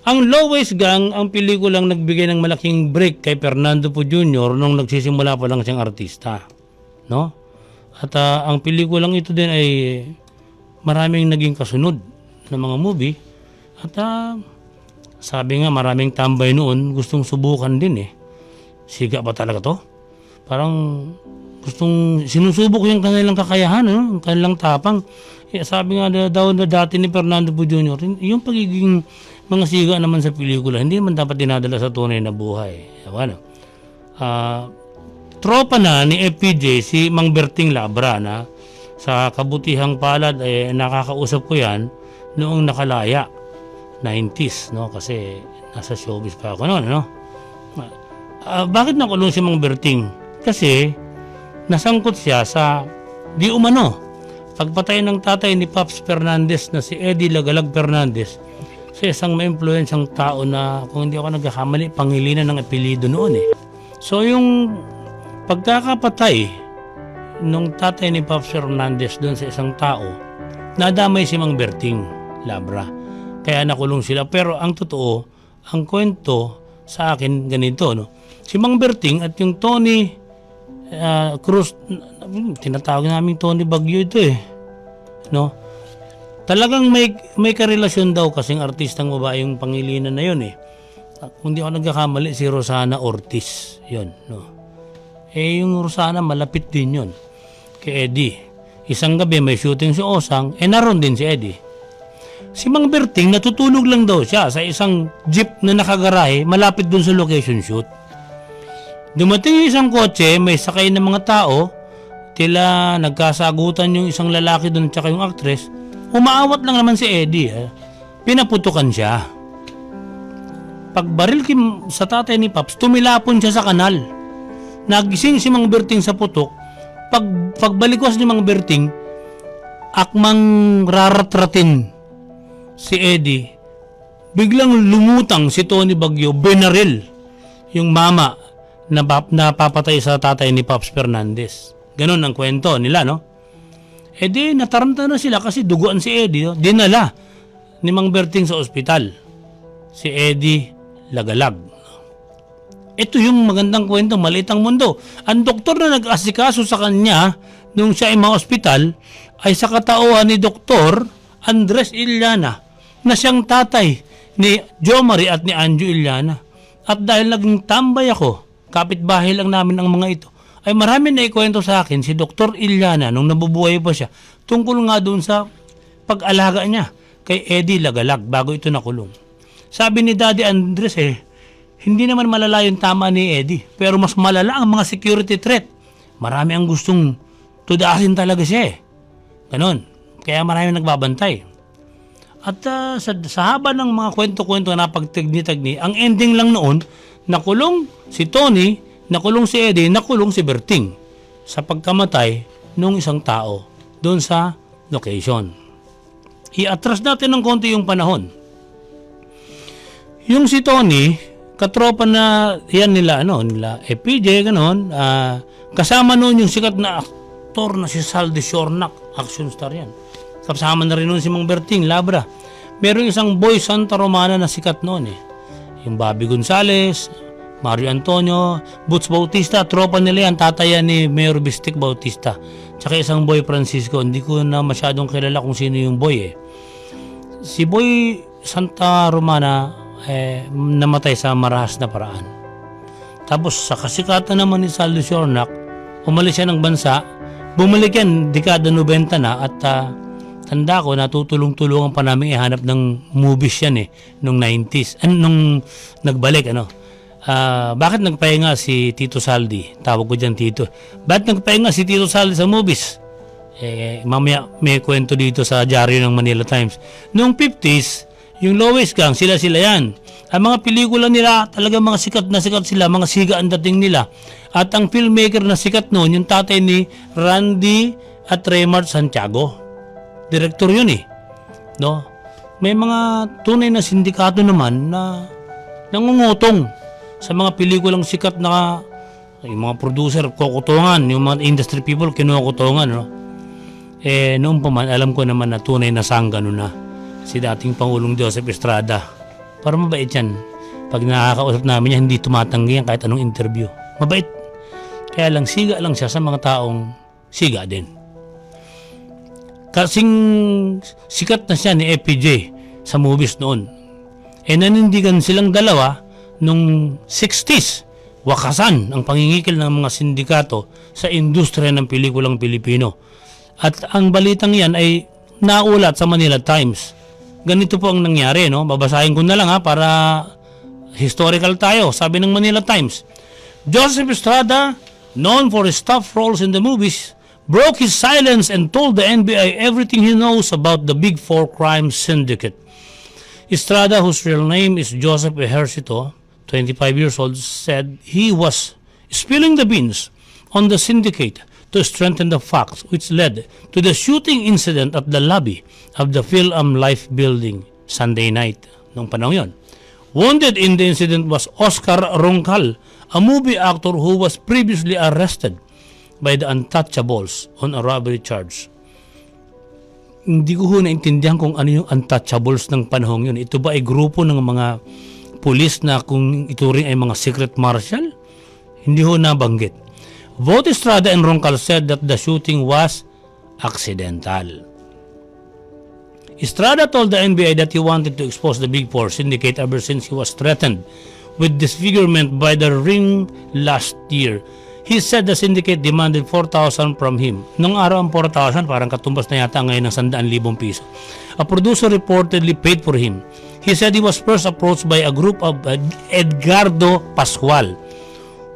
Ang Lowest Gang, ang pelikulang nagbigay ng malaking break kay Fernando Poe Jr. nung nagsisimula pa lang siyang artista. No? At ang pelikulang ito din ay maraming naging kasunod ng mga movie. At sabi nga maraming tambay noon, gustong subukan din eh. Siga pa talaga to? Parang gustong sinusubok yung kanilang kakayahan, yung kanilang tapang. Sabi nga daw na dati ni Fernando Poe Jr., yung pagiging mga siga naman sa pelikula, hindi naman dapat dinadala sa tunay na buhay. Ano? Tropa na ni FPJ si Mang Berting Labra na sa kabutihang palad nakakausap ko yan noong nakalaya 90s, no? Kasi nasa showbiz pa ako noon, no? Bakit nakulong si Mang Berting? Kasi nasangkot siya sa di umano pagpatay ng tatay ni Pops Fernandez na si Eddie Lagalag Fernandez sa isang ma-influensyang tao na kung hindi ako nagkakamali Pangilinan ng apelyido noon eh. So yung pagkakapatay nung tatay ni Pops Fernandez doon sa isang tao, nadamay si Mang Berting Labra. Kaya nakulong sila. Pero ang totoo, ang kwento sa akin ganito, no? Si Mang Berting at yung Tony Cruz, tinatawag namin Tony Bagyo ito eh. No? Talagang may karelasyon daw kasing artistang babae yung Pangilinan na yun eh. Kung di ako nagkakamali, si Rosana Ortiz. Yun, no? Yung Rosana, malapit din yun kay Eddie. Isang gabi may shooting si Osang, naroon din si Eddie. Si Mang Berting, natutulog lang daw siya sa isang jeep na nakagarahe malapit dun sa location shoot. Dumating yung isang kotse, may sakay ng mga tao, tila nagkasagutan yung isang lalaki dun at yung actress. Umaawat lang naman si Eddie. Pinaputukan siya. Pagbaril sa tatay ni Pops, tumilapon siya sa kanal. Nagising si Mang Berting sa putok. Pagbalikwas ni Mang Berting, akmang raratratin si Eddie. Biglang lumutang si Tony Bagyo, benaril yung mama na napapatay sa tatay ni Pops Fernandez. Ganun ang kwento nila, no? Di nataranta na sila kasi duguan si Eddie. No? Dinala ni Mang Berting sa ospital. Si Eddie Lagalag. Ito yung magandang kwento, maliit ang mundo. Ang doktor na nag-asikaso sa kanya nung siya ay ma-ospital ay sa katauhan ni Dr. Andres Illana na siyang tatay ni Jo Marie at ni Anjo Illana. At dahil naging tambay ako, kapitbahay lang namin ang mga ito, ay marami na ikwento sa akin si Dr. Illana nung nabubuhay pa siya tungkol nga doon sa pag-alaga niya kay Eddie Lagalag bago ito nakulong. Sabi ni Daddy Andres hindi naman malala yung tama ni Eddie pero mas malala ang mga security threat. Marami ang gustong tudasin talaga siya Ganon. Kaya marami nagbabantay. At sa haba ng mga kwento-kwento na pagtagni-tagni, ang ending lang noon, nakulong si Tony, nakulong si Eddie, nakulong si Berting sa pagkamatay ng isang tao doon sa location. I-atras natin ng konti yung panahon. Yung si Tony, katropa na yan nila FPJ, ganon, kasama noon yung sikat na aktor na si Saldi Siornak, action star yan. Kasama na rin noon si Mang Berting Labra. Meron isang boy Santa Romana na sikat noon Yung Bobby Gonzales, Mario Antonio, Butch Bautista, tropa nila yan, tataya ni Mayor Bistik Bautista. Tsaka isang boy Francisco, hindi ko na masyadong kilala kung sino yung boy Si boy Santa Romana namatay sa marahas na paraan. Tapos sa kasikatan naman ni Saldi Siornak, umalis siya ng bansa, bumalik yan, dekada 90 na at tanda ko, natutulong-tulungan pa namin ihanap ng movies yan nung 90s, nung nagbalik bakit nagpahinga si Tito Saldi? Tawag ko dyan Tito. Bakit nagpahinga si Tito Saldi sa movies? Mamaya may kwento dito sa dyaryo ng Manila Times. Noong 50s, yung Lowest Gang, sila yan. Ang mga pelikula nila, talaga mga sikat na sikat sila, mga siga ang dating nila. At ang filmmaker na sikat noon, yung tatay ni Randy at Raymart Santiago. Direktor yun no? May mga tunay na sindikato naman na nangungutong sa mga pelikulang sikat na yung mga producer, kukutungan, yung mga industry people, kinukutungan, no? Noon pa man, alam ko naman na tunay na sanggano na si dating Pangulong Joseph Estrada. Para mabait yan. Pag nakakausap namin yan, hindi tumatanggi yan kahit anong interview. Mabait. Kaya lang, siga lang siya sa mga taong siga din. Kasing sikat na siya ni FPJ sa movies noon. Nanindigan silang dalawa nung 60s. Wakasan ang pangingikil ng mga sindikato sa industriya ng pelikulang Pilipino. At ang balitang yan ay naulat sa Manila Times. Ganito po ang nangyari, no? Babasahin ko na lang para historical tayo. Sabi ng Manila Times, Joseph Estrada, known for his tough roles in the movies, broke his silence and told the NBI everything he knows about the Big Four crime syndicate. Estrada, whose real name is Joseph Ejercito, 25 years old, said he was spilling the beans on the syndicate to strengthen the facts which led to the shooting incident at the lobby of the Phil-Am Life Building Sunday night. Nung panahon yun. Wounded in the incident was Oscar Roncal, a movie actor who was previously arrested by the Untouchables on a robbery charge. Hindi ko naintindihan kung ano yung Untouchables ng panahon yun. Ito ba ay grupo ng mga pulis na kung ituring ay mga secret marshal? Hindi ho nabanggit. Both Estrada and Roncal said that the shooting was accidental. Estrada told the NBI that he wanted to expose the Big Four syndicate ever since he was threatened with disfigurement by the Ring last year. He said the syndicate demanded 4,000 from him. Nung araw ang 4,000, parang katumbas na yata ngayon ng 100,000 piso. A producer reportedly paid for him. He said he was first approached by a group of Edgardo Pascual,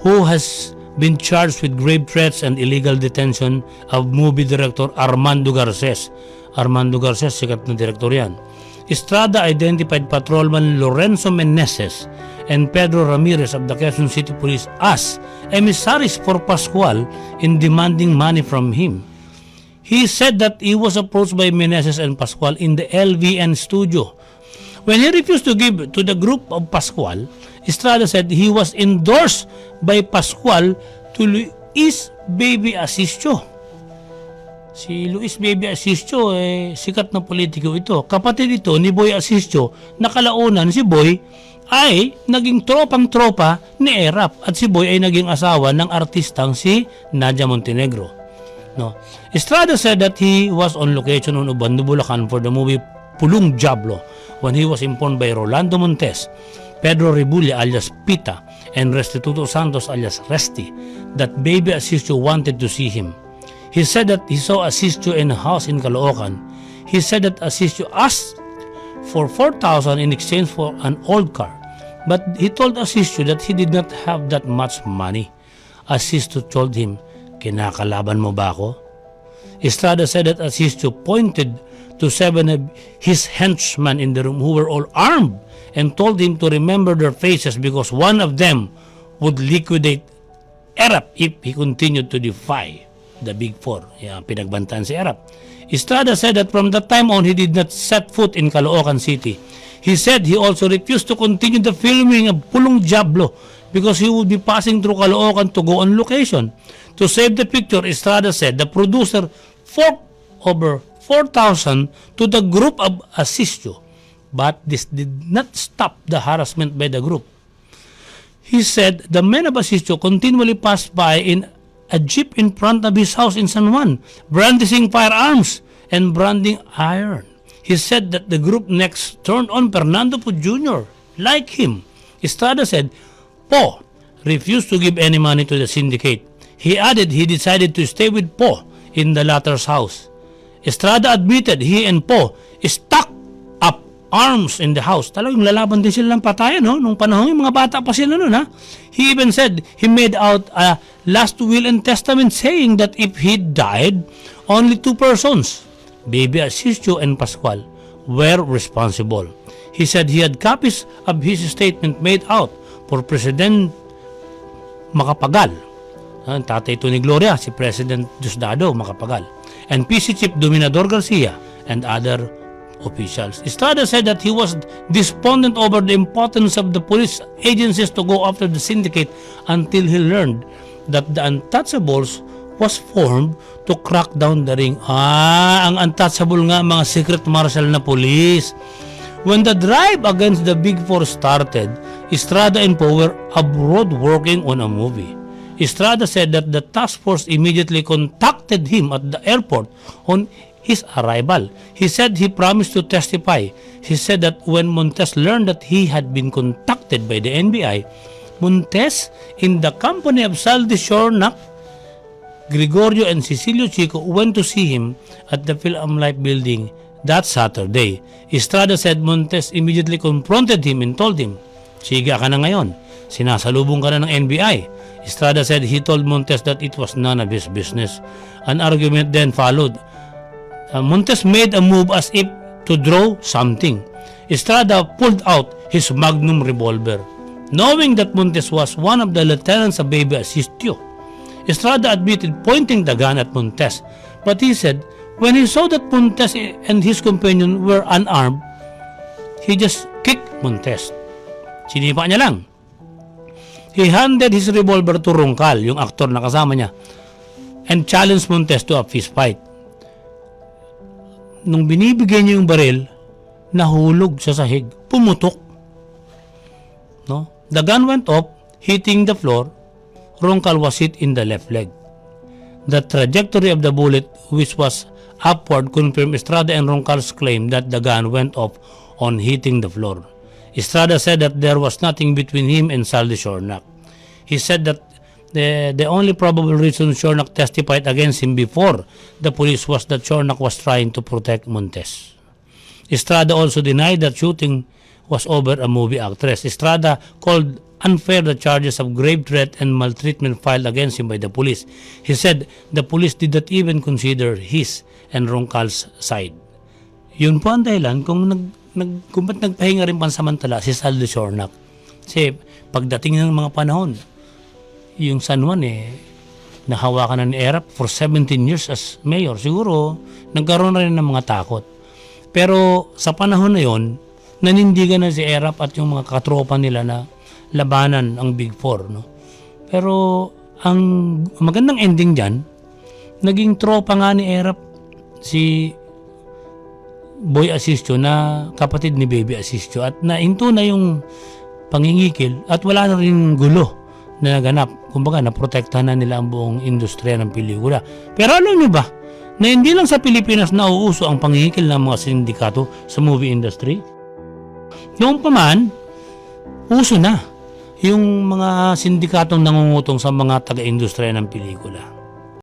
who has been charged with grave threats and illegal detention of movie director Armando Garces. Armando Garces, sikat na direktor yan. Estrada identified patrolman Lorenzo Meneses and Pedro Ramirez of the Quezon City Police as emissaries for Pascual in demanding money from him. He said that he was approached by Meneses and Pascual in the LVN studio. When he refused to give to the group of Pascual, Estrada said he was endorsed by Pascual to Luis Baby Asistio. Si Luis Baby Asistio, sikat na politiko ito. Kapatid ito ni Boy Asistio, nakalaunan si Boy ay naging tropang-tropa ni Erap at si Boy ay naging asawa ng artistang si Nadia Montenegro. No. Estrada said that he was on location on Ubando, Bulacan for the movie Pulong Diablo when he was informed by Rolando Montes, Pedro Rebulla alias Pita, and Restituto Santos alias Resti that Baby Asistio wanted to see him. He said that he saw Asistio in a house in Caloocan. He said that Asistio asked for 4,000 in exchange for an old car. But he told Asistio that he did not have that much money. Asistio told him, "Kinakalaban mo ba ako?" Estrada said that Asistio pointed to 7 of his henchmen in the room who were all armed and told him to remember their faces because one of them would liquidate Erap if he continued to defy the Big Four. Pinagbantaan si Erap. Estrada said that from that time on, he did not set foot in Caloocan City. He said he also refused to continue the filming of Pulong Diablo because he would be passing through Caloocan to go on location. To save the picture, Estrada said the producer forked over 4,000 to the group of Asistio, but this did not stop the harassment by the group. He said the men of Asistio continually passed by in a jeep in front of his house in San Juan, brandishing firearms and branding iron. He said that the group next turned on Fernando Po Jr. Like him, Estrada said Po refused to give any money to the syndicate. He added he decided to stay with Po in the latter's house. Estrada admitted he and Po stuck up arms in the house. Talagang lalaban din sila ng patayan, no? Nung panahon, yung mga bata pa sila nun, ha? He even said he made out a last will and testament saying that if he died, only 2 persons, Baby Asistio and Pascual, were responsible. He said he had copies of his statement made out for President Macapagal. Tatay ito ni Gloria, si President Diosdado Macapagal, and PC Chief Dominador Garcia and other officials. Estrada said that he was despondent over the importance of the police agencies to go after the syndicate until he learned that the Untouchables was formed to crack down the ring. Ang Untouchable nga, mga secret marshal na police. When the drive against the Big Four started, Estrada and Poe were abroad working on a movie. Estrada said that the task force immediately contacted him at the airport on his arrival. He said he promised to testify. He said that when Montes learned that he had been contacted by the NBI, Montes, in the company of Saldi Shornack, Gregorio and Cecilio Chico, went to see him at the Film Life building that Saturday. Estrada said Montes immediately confronted him and told him, "Siga ka na ngayon. Sinasalubong ka na ng NBI." Estrada said he told Montes that it was none of his business. An argument then followed. Montes made a move as if to draw something. Estrada pulled out his magnum revolver. Knowing that Montes was one of the lieutenants of Baby Asistio, Estrada admitted pointing the gun at Montes, but he said when he saw that Montes and his companion were unarmed, he just kicked Montes. Sinipa niya lang. He handed his revolver to Roncal, yung aktor na kasama niya, and challenged Montes to a fist fight. Nung binibigay niya yung baril, nahulog sa sahig, pumutok. No? The gun went off, hitting the floor. Roncal was hit in the left leg. The trajectory of the bullet, which was upward, confirmed Estrada and Roncal's claim that the gun went off on hitting the floor. Estrada said that there was nothing between him and Saldi Shornack. He said that the only probable reason Shornack testified against him before the police was that Shornack was trying to protect Montes. Estrada also denied that shooting was over a movie actress. Estrada called unfair the charges of grave threat and maltreatment filed against him by the police. He said the police did not even consider his and Roncal's side. Yun po ang dahilan kung kung ba't nagpahinga rin pansamantala si Saldi Shornack. Kasi pagdating ng mga panahon, yung San Juan nahawakan na ni Erap for 17 years as mayor. Siguro nagkaroon na rin ng mga takot. Pero sa panahon na yon, nanindigan na si Erap at yung mga katropa nila na labanan ang Big Four. No? Pero ang magandang ending dyan, naging tropa nga ni Erap si Boy Asistio na kapatid ni Baby Asistio at nahinto na yung pangingikil at wala na rin gulo na naganap. Kumbaga, naprotektahan na nila ang buong industriya ng pelikula. Pero alam niyo ba, na hindi lang sa Pilipinas nauuso ang pangingikil ng mga sindikato sa movie industry? Noong pa man, uso na yung mga sindikatong nangungutong sa mga taga-industriya ng pelikula.